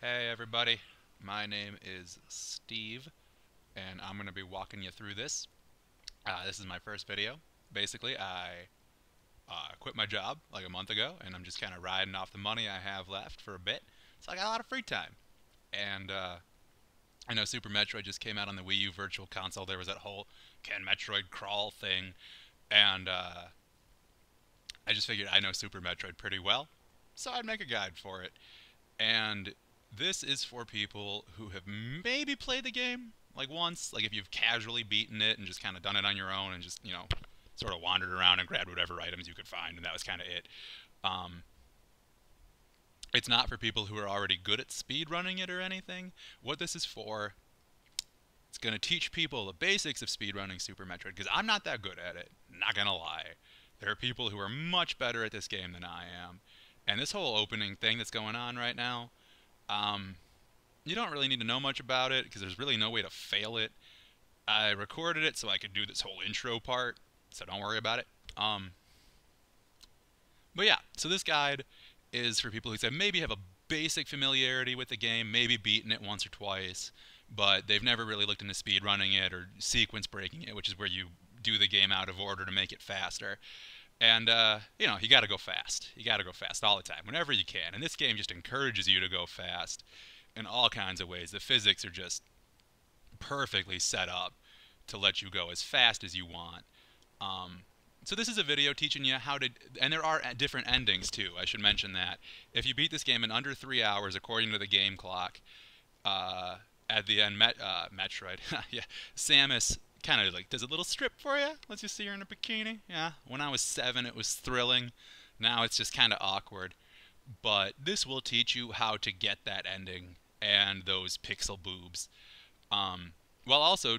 Hey everybody, my name is Steve, and I'm going to be walking you through this. This is my first video. Basically, I quit my job like a month ago, and I'm just kind of riding off the money I have left for a bit. So I got a lot of free time. And I know Super Metroid just came out on the Wii U Virtual Console. There was that whole can Metroid crawl thing, and I just figured I know Super Metroid pretty well, so I'd make a guide for it. And this is for people who have maybe played the game like once, like if you've casually beaten it and just kind of done it on your own and just, sort of wandered around and grabbed whatever items you could find, and that was kind of it. Um, it's not for people who are already good at speed running it or anything. What this is for, it's going to teach people the basics of speedrunning Super Metroid, because I'm not that good at it, not going to lie. There are people who are much better at this game than I am. And this whole opening thing that's going on right now, um, you don't really need to know much about it because there's really no way to fail it. I recorded it so I could do this whole intro part, so don't worry about it. Um, but yeah, so this guide is for people who say maybe have a basic familiarity with the game, maybe beaten it once or twice, but they've never really looked into speed running it or sequence breaking it, which is where you do the game out of order to make it faster. And you got to go fast. You got to go fast all the time, whenever you can. And this game just encourages you to go fast in all kinds of ways. The physics are just perfectly set up to let you go as fast as you want. Um, so this is a video teaching you how to, and there are different endings too. I should mention that if you beat this game in under 3 hours, according to the game clock, uh, at the end, Metroid, yeah, Samus kind of like does a little strip for you. Lets you see her in a bikini. Yeah, when I was 7, it was thrilling. Now it's just kind of awkward. But this will teach you how to get that ending and those pixel boobs, while also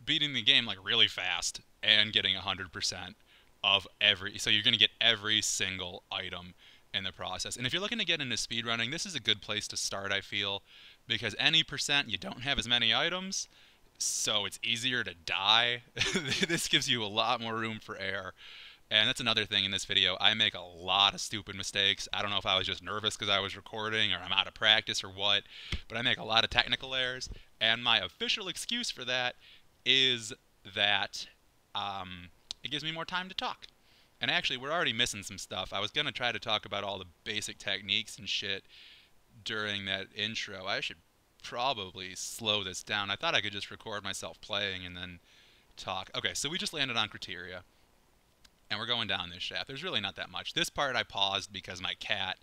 beating the game like really fast and getting 100% of every. So you're going to get every single item in the process. And if you're looking to get into speedrunning, this is a good place to start, I feel, because any percent you don't have as many items, so it's easier to die. This gives you a lot more room for error. And that's another thing in this video. I make a lot of stupid mistakes. I don't know if I was just nervous because I was recording or I'm out of practice or what, but I make a lot of technical errors. And my official excuse for that is that it gives me more time to talk. And actually, we're already missing some stuff. I was going to try to talk about all the basic techniques and shit during that intro. I should probably slow this down. I thought I could just record myself playing and then talk. Okay, so we just landed on Criteria, and we're going down this shaft. There's really not that much. This part I paused because my cat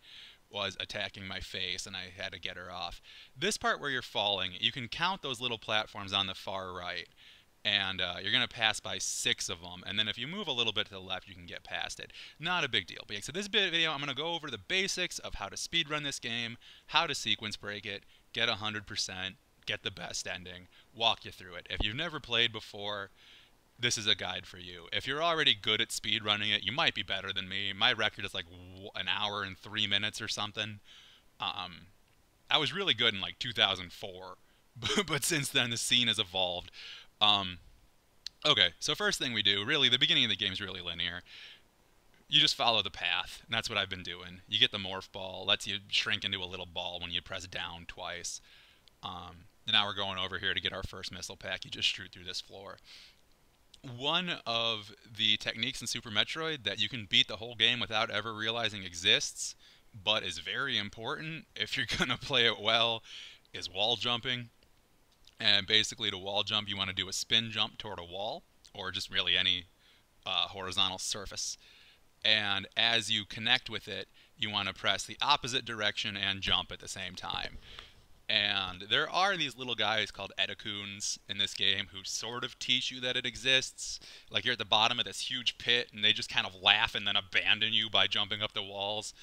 was attacking my face and I had to get her off. This part where you're falling, you can count those little platforms on the far right, and you're going to pass by 6 of them, and then if you move a little bit to the left, you can get past it. Not a big deal. But yeah, so this video, I'm going to go over the basics of how to speedrun this game, how to sequence break it, get 100%, get the best ending, walk you through it. If you've never played before, this is a guide for you. If you're already good at speedrunning it, you might be better than me. My record is like an hour and 3 minutes or something. I was really good in like 2004, but since then the scene has evolved. Um, okay, so first thing we do, really, the beginning of the game is really linear. You just follow the path, and that's what I've been doing. You get the morph ball, lets you shrink into a little ball when you press down twice. And now we're going over here to get our first missile pack. You just shoot through this floor. One of the techniques in Super Metroid that you can beat the whole game without ever realizing exists, but is very important if you're going to play it well, is wall jumping. And basically, to wall jump, you want to do a spin jump toward a wall, or just really any horizontal surface. And as you connect with it, you want to press the opposite direction and jump at the same time. And there are these little guys called Edacoons in this game who sort of teach you that it exists. Like you're at the bottom of this huge pit and they just kind of laugh and then abandon you by jumping up the walls.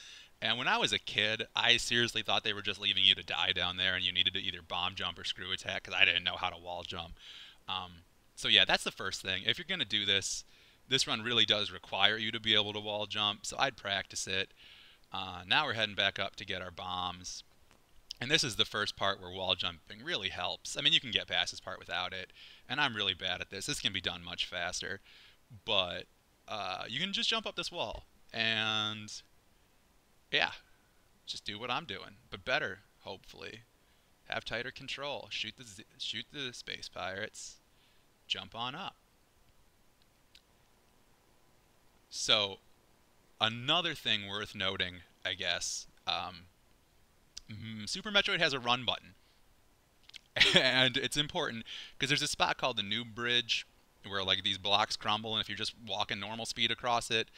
And when I was a kid, I seriously thought they were just leaving you to die down there and you needed to either bomb jump or screw attack because I didn't know how to wall jump. So yeah, that's the first thing. If you're going to do this, this run really does require you to be able to wall jump, so I'd practice it. Now we're heading back up to get our bombs. And this is the first part where wall jumping really helps. I mean, you can get past this part without it, and I'm really bad at this. This can be done much faster, but you can just jump up this wall, and yeah, just do what I'm doing, but better. hopefully. Have tighter control. Shoot the space pirates. Jump on up. So, another thing worth noting, I guess, Super Metroid has a run button. And it's important because there's a spot called the Noob Bridge where like these blocks crumble, and if you're just walking normal speed across it,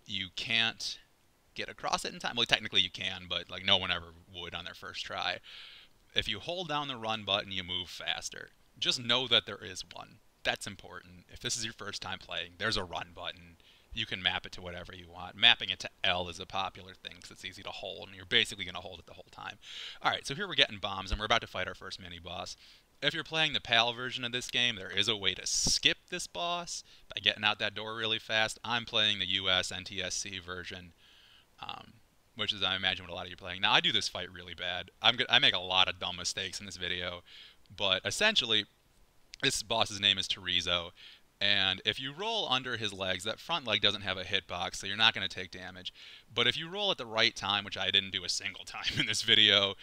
you can't get across it in time. Well, technically you can, but like no one ever would on their first try. If you hold down the run button, you move faster. Just know that there is one. That's important. If this is your first time playing, there's a run button. You can map it to whatever you want. Mapping it to L is a popular thing because it's easy to hold, and you're basically going to hold it the whole time. Alright, so here we're getting bombs, and we're about to fight our first mini-boss. If you're playing the PAL version of this game, there is a way to skip this boss by getting out that door really fast. I'm playing the US NTSC version, which is, I imagine, what a lot of you are playing. Now, I do this fight really bad. I make a lot of dumb mistakes in this video, but essentially, this boss's name is Terizo, and if you roll under his legs, that front leg doesn't have a hitbox, so you're not going to take damage. But if you roll at the right time, which I didn't do a single time in this video,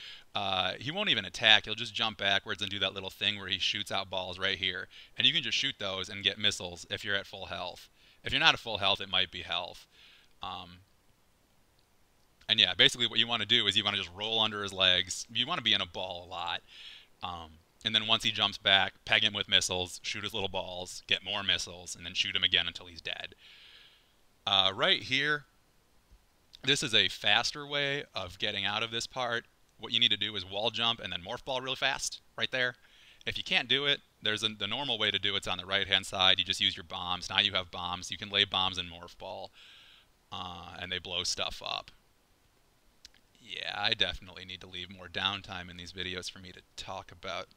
he won't even attack. He'll just jump backwards and do that little thing where he shoots out balls right here. And you can just shoot those and get missiles if you're at full health. If you're not at full health, it might be health. And yeah, basically what you want to do is you want to just roll under his legs. You want to be in a ball a lot. And then once he jumps back, peg him with missiles, shoot his little balls, get more missiles, and then shoot him again until he's dead. Right here, this is a faster way of getting out of this part. What you need to do is wall jump and then morph ball really fast, right there. If you can't do it, the normal way to do it's on the right-hand side. You just use your bombs. Now you have bombs. You can lay bombs in morph ball, and they blow stuff up. Yeah, I definitely need to leave more downtime in these videos for me to talk about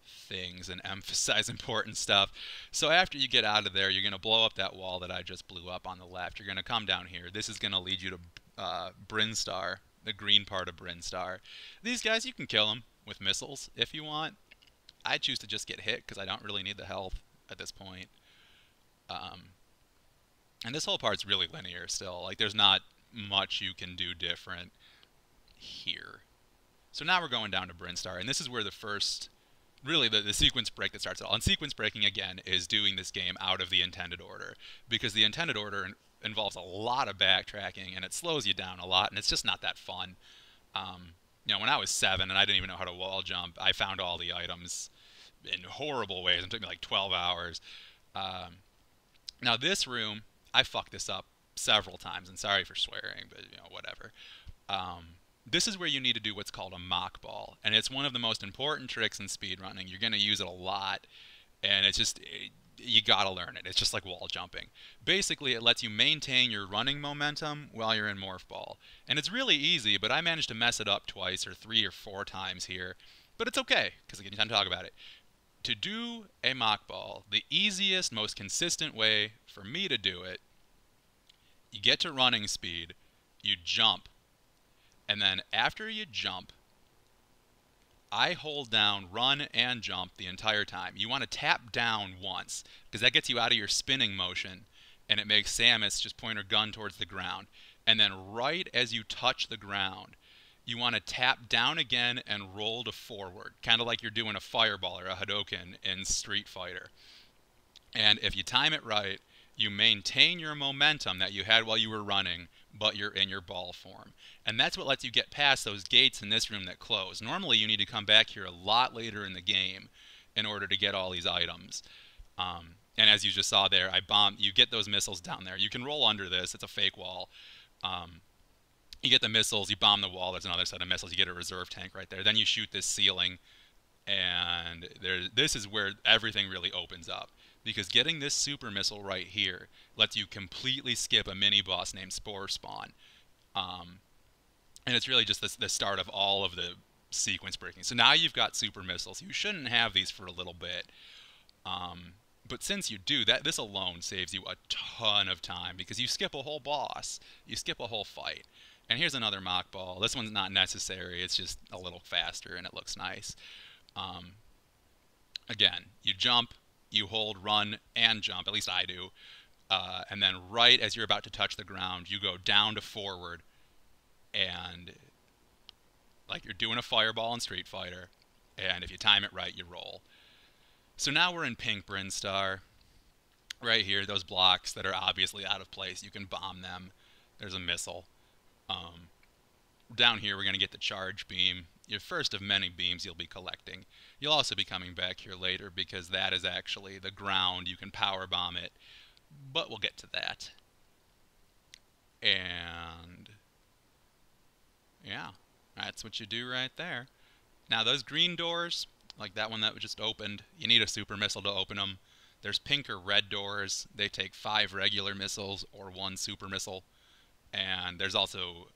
things and emphasize important stuff. So after you get out of there, you're going to blow up that wall that I just blew up on the left. You're going to come down here. This is going to lead you to Brinstar, the green part of Brinstar. These guys, you can kill them with missiles if you want. I choose to just get hit because I don't really need the health at this point. And this whole part's really linear still. Like, there's not much you can do different here. So now we're going down to Brinstar, and this is where the first, really the sequence break that starts it all. And sequence breaking, again, is doing this game out of the intended order, because the intended order involves a lot of backtracking, and it slows you down a lot, and it's just not that fun. You know, when I was 7 and I didn't even know how to wall jump, I found all the items in horrible ways. It took me like 12 hours. Now this room, I fucked this up several times, and sorry for swearing, but you know, whatever. This is where you need to do what's called a mock ball, and it's one of the most important tricks in speedrunning. You're going to use it a lot, and it's just, you gotta learn it. It's just like wall jumping. Basically, it lets you maintain your running momentum while you're in morph ball. And it's really easy, but I managed to mess it up twice or 3 or 4 times here. But it's okay, because I get time to talk about it. To do a mock ball, the easiest, most consistent way for me to do it, you get to running speed, you jump, and then after you jump, I hold down run and jump the entire time. You want to tap down once, because that gets you out of your spinning motion, and it makes Samus just point her gun towards the ground. And then right as you touch the ground, you want to tap down again and roll to forward, kind of like you're doing a fireball or a Hadouken in Street Fighter. And if you time it right, you maintain your momentum that you had while you were running, but you're in your ball form. And that's what lets you get past those gates in this room that close. Normally you need to come back here a lot later in the game in order to get all these items. And as you just saw there, you get those missiles down there. You can roll under this, it's a fake wall. You get the missiles, you bomb the wall, there's another set of missiles, you get a reserve tank right there. Then you shoot this ceiling, and this is where everything really opens up. Because getting this super missile right here lets you completely skip a mini-boss named Spore Spawn. And it's really just the start of all of the sequence breaking. So now you've got super missiles. You shouldn't have these for a little bit. But since you do, this alone saves you a ton of time, because you skip a whole boss. You skip a whole fight. And here's another mock ball. This one's not necessary. It's just a little faster, and it looks nice. Again, you jump, you hold run and jump, at least I do, and then right as you're about to touch the ground, you go down to forward, and like you're doing a fireball in Street Fighter, and if you time it right, you roll. So now we're in pink Brinstar. Right here, those blocks that are obviously out of place, you can bomb them. There's a missile. Um, Down here, we're going to get the charge beam. Your first of many beams you'll be collecting. You'll also be coming back here later because that is actually the ground. You can power bomb it, but we'll get to that. And yeah, that's what you do right there. Now those green doors, like that one that just opened, you need a super missile to open them. There's pink or red doors. They take 5 regular missiles or 1 super missile. And there's also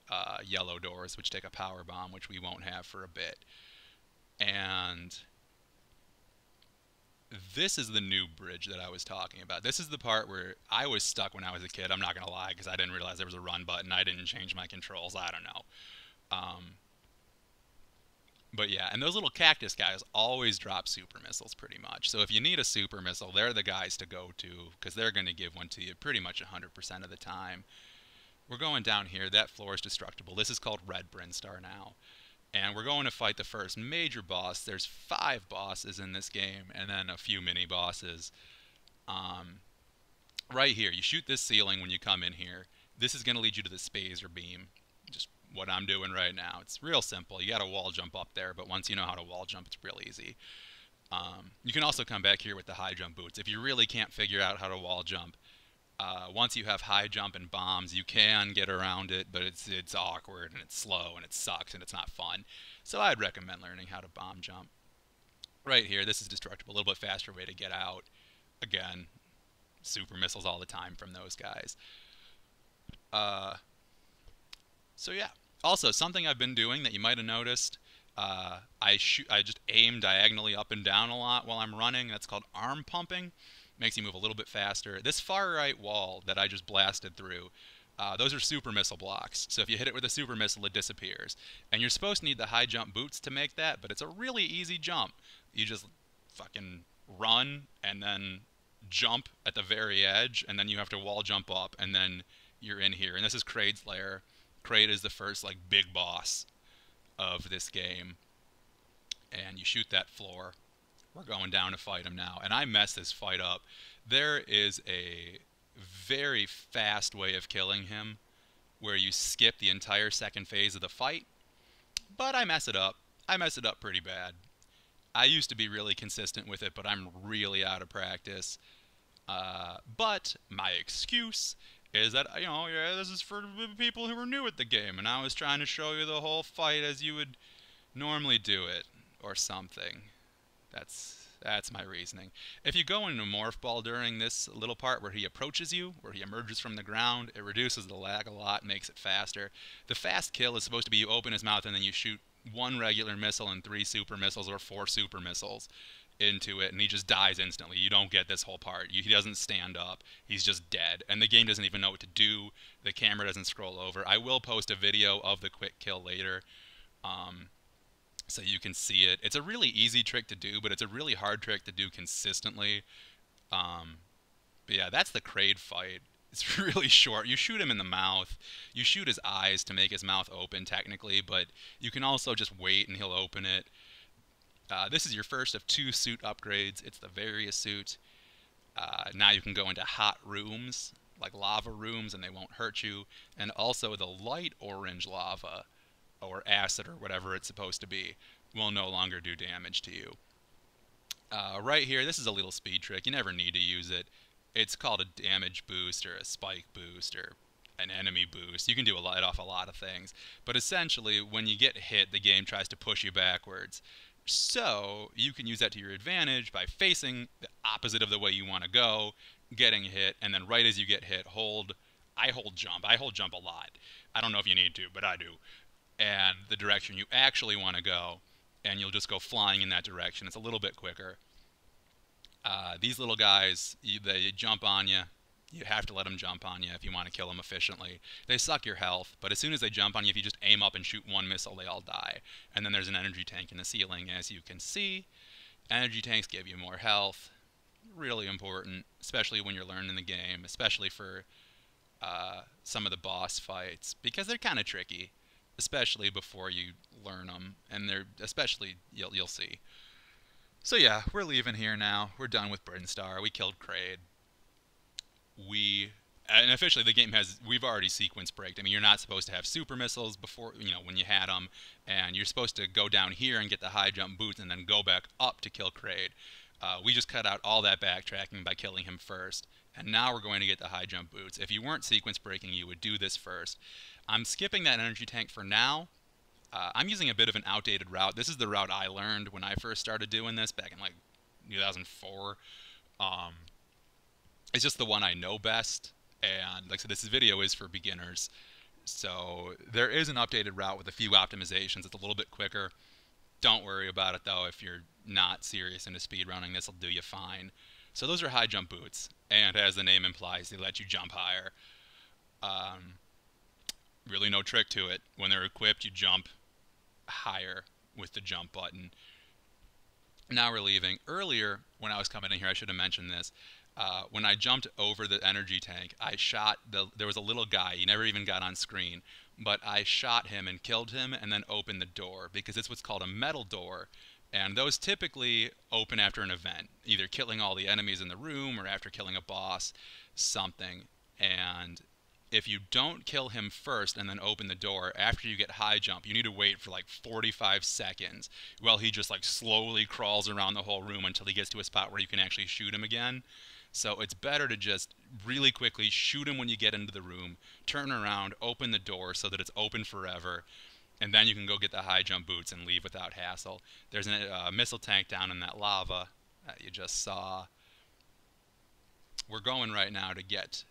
yellow doors, which take a power bomb, which we won't have for a bit. And this is the new bridge that I was talking about. This is the part where I was stuck when I was a kid. I'm not going to lie, because I didn't realize there was a run button. I didn't change my controls. I don't know. But yeah, and those little cactus guys always drop super missiles pretty much. So if you need a super missile, they're the guys to go to, because they're going to give one to you pretty much 100% of the time. We're going down here. That floor is destructible. This is called Red Brinstar now. And we're going to fight the first major boss. There's 5 bosses in this game, and then a few mini bosses. Right here, you shoot this ceiling when you come in here. This is going to lead you to the Spazer beam. Just what I'm doing right now. It's real simple. You got to wall jump up there, but once you know how to wall jump, it's real easy. You can also come back here with the high jump boots. If you really can't figure out how to wall jump, once you have high jump and bombs, you can get around it, but it's awkward and it's slow and it sucks and it's not fun. So I'd recommend learning how to bomb jump. Right here, this is destructible, a little bit faster way to get out. Again, super missiles all the time from those guys. So yeah. Also, something I've been doing that you might have noticed, I just aim diagonally up and down a lot while I'm running. That's called arm pumping. Makes you move a little bit faster. This far right wall that I just blasted through, those are super missile blocks. So if you hit it with a super missile, it disappears. And you're supposed to need the high jump boots to make that, but it's a really easy jump. You just fucking run and then jump at the very edge, and then you have to wall jump up, and then you're in here. And this is Kraid's lair. Kraid is the first like big boss of this game. And you shoot that floor. We're going down to fight him now. And I messed this fight up. There is a very fast way of killing him where you skip the entire second phase of the fight. But I mess it up. I mess it up pretty bad. I used to be really consistent with it, but I'm really out of practice. But my excuse is that, you know, yeah, this is for people who are new at the game, and I was trying to show you the whole fight as you would normally do it, or something. That's my reasoning. If you go into Morph Ball during this little part where he approaches you, where he emerges from the ground, it reduces the lag a lot, makes it faster. The fast kill is supposed to be you open his mouth and then you shoot 1 regular missile and 3 super missiles or 4 super missiles into it, and he just dies instantly. You don't get this whole part. He doesn't stand up. He's just dead. And the game doesn't even know what to do. The camera doesn't scroll over. I will post a video of the quick kill later. So you can see it. It's a really easy trick to do, but it's a really hard trick to do consistently. But yeah, that's the Kraid fight. It's really short. You shoot him in the mouth. You shoot his eyes to make his mouth open, technically, but you can also just wait and he'll open it. This is your first of 2 suit upgrades. It's the various suit. Now you can go into hot rooms, like lava rooms, and they won't hurt you. And also the light orange lava, or acid, or whatever it's supposed to be, will no longer do damage to you. Right here, this is a little speed trick. You never need to use it. It's called a damage boost, or a spike boost, or an enemy boost. You can do it off a lot of things. But essentially, when you get hit, the game tries to push you backwards. So you can use that to your advantage by facing the opposite of the way you want to go, getting hit, and then right as you get hit, I hold jump. I hold jump a lot. I don't know if you need to, but I do. And the direction you actually want to go, and you'll just go flying in that direction. It's a little bit quicker. These little guys, they jump on you. You have to let them jump on you if you want to kill them efficiently. They suck your health, but as soon as they jump on you, if you just aim up and shoot 1 missile, they all die. And then there's an energy tank in the ceiling, as you can see. Energy tanks give you more health. Really important, especially when you're learning the game, especially for some of the boss fights, because they're kind of tricky. especially before you learn them, and they're especially you'll see. So yeah, we're leaving here now. We're done with Brinstar. We killed Kraid. We and officially the game has we've already sequence braked. I mean, you're not supposed to have super missiles before when you had them, and you're supposed to go down here and get the high jump boots and then go back up to kill Kraid. We just cut out all that backtracking by killing him first, and now we're going to get the high jump boots. If you weren't sequence breaking, you would do this first. I'm skipping that energy tank for now. I'm using a bit of an outdated route. This is the route I learned when I first started doing this back in like 2004. Um, it's just the one I know best, and like I said, this video is for beginners. So there is an updated route with a few optimizations. It's a little bit quicker. Don't worry about it though if you're not serious into speedrunning. This will do you fine. So those are high jump boots, and as the name implies, they let you jump higher. Um, really no trick to it. When they're equipped, you jump higher with the jump button. Now we're leaving. Earlier, when I was coming in here, I should have mentioned this. When I jumped over the energy tank, I shot there was a little guy. He never even got on screen, but I shot him and killed him and then opened the door because it's what's called a metal door. And those typically open after an event, either killing all the enemies in the room or after killing a boss, something. And if you don't kill him first and then open the door after you get high jump, you need to wait for like 45 seconds while he just like slowly crawls around the whole room until he gets to a spot where you can actually shoot him again. So it's better to just really quickly shoot him when you get into the room, turn around, open the door so that it's open forever, and then you can go get the high jump boots and leave without hassle. There's a missile tank down in that lava that you just saw. We're going right now to get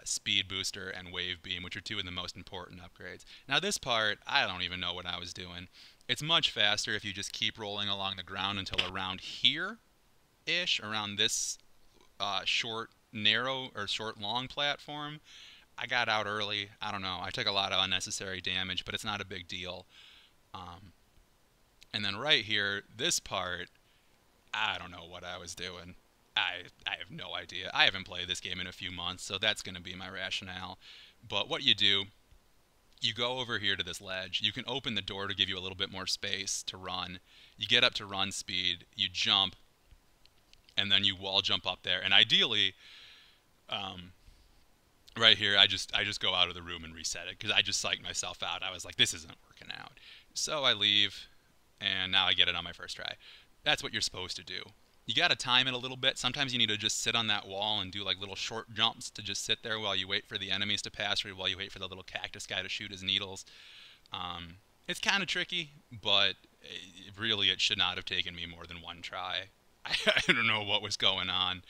speed booster and wave beam, which are two of the most important upgrades. Now this part, I don't even know what I was doing. It's much faster if you just keep rolling along the ground until around here-ish, around this short long platform. I got out early. I don't know. I took a lot of unnecessary damage, but it's not a big deal. And then right here, this part, I don't know what I was doing. I have no idea. I haven't played this game in a few months, so that's going to be my rationale. But what you do, you go over here to this ledge. You can open the door to give you a little bit more space to run. You get up to run speed. You jump, and then you wall jump up there. And ideally, right here, I just go out of the room and reset it because I just psyched myself out. I was like, this isn't working out. So I leave, and now I get it on my first try. That's what you're supposed to do. You got to time it a little bit. Sometimes you need to just sit on that wall and do like little short jumps to just sit there while you wait for the enemies to pass or while you wait for the little cactus guy to shoot his needles. It's kind of tricky, but really it should not have taken me more than one try. I don't know what was going on.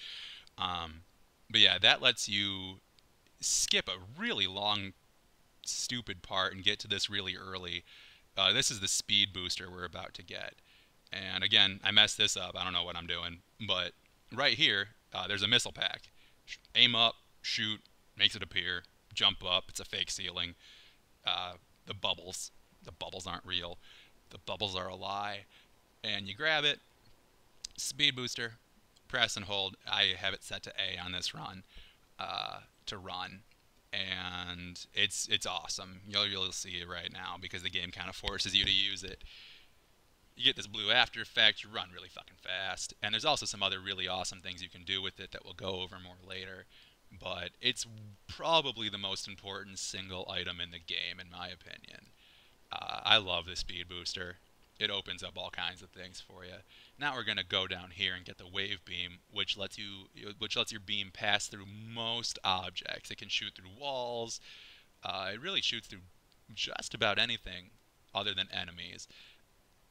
But yeah, that lets you skip a really long, stupid part and get to this really early. This is the speed booster we're about to get. And again, I messed this up. I don't know what I'm doing. But right here, there's a missile pack. Aim up, shoot, makes it appear. Jump up. It's a fake ceiling. The bubbles aren't real. The bubbles are a lie. And you grab it. Speed booster. Press and hold. I have it set to A on this run to run. And it's awesome. You'll see it right now because the game kind of forces you to use it. You get this blue after effect, you run really fucking fast, and there's also some other really awesome things you can do with it that we'll go over more later, but it's probably the most important single item in the game, in my opinion. I love the speed booster. It opens up all kinds of things for you. Now we're going to go down here and get the wave beam, which lets your beam pass through most objects. It can shoot through walls. It really shoots through just about anything other than enemies.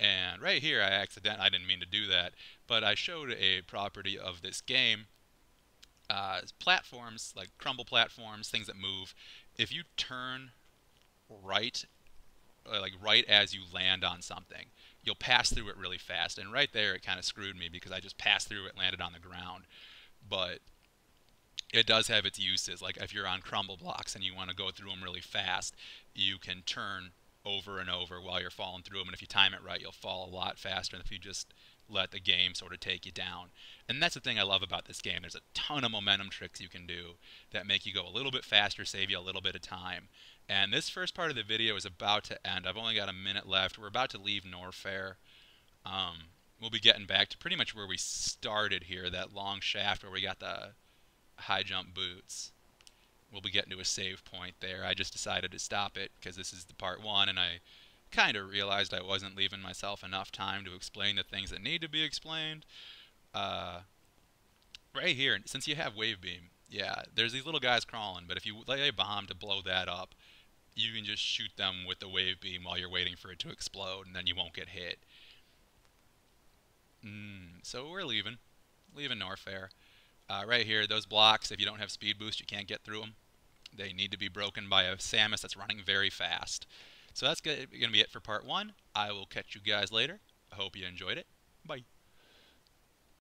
And right here, I didn't mean to do that, but I showed a property of this game. Platforms, like crumble platforms, things that move, if you turn right, like right as you land on something, you'll pass through it really fast. And right there, it kind of screwed me because I just passed through it, landed on the ground. But it does have its uses. Like if you're on crumble blocks and you want to go through them really fast, you can turn over and over while you're falling through them. And if you time it right, you'll fall a lot faster than if you just let the game sort of take you down. And that's the thing I love about this game. There's a ton of momentum tricks you can do that make you go a little bit faster, save you a little bit of time. And this first part of the video is about to end. I've only got a minute left. We're about to leave Norfair. We'll be getting back to pretty much where we started here, that long shaft where we got the high jump boots. We'll be getting to a save point there. I just decided to stop it because this is the part 1, and I kind of realized I wasn't leaving myself enough time to explain the things that need to be explained. Right here, since you have wave beam, yeah, there's these little guys crawling, but if you lay a bomb to blow that up, you can just shoot them with the wave beam while you're waiting for it to explode, and then you won't get hit. So we're leaving Norfair. Right here, those blocks, if you don't have speed boost, you can't get through them. They need to be broken by a Samus that's running very fast. So that's going to be it for part 1. I will catch you guys later. I hope you enjoyed it. Bye.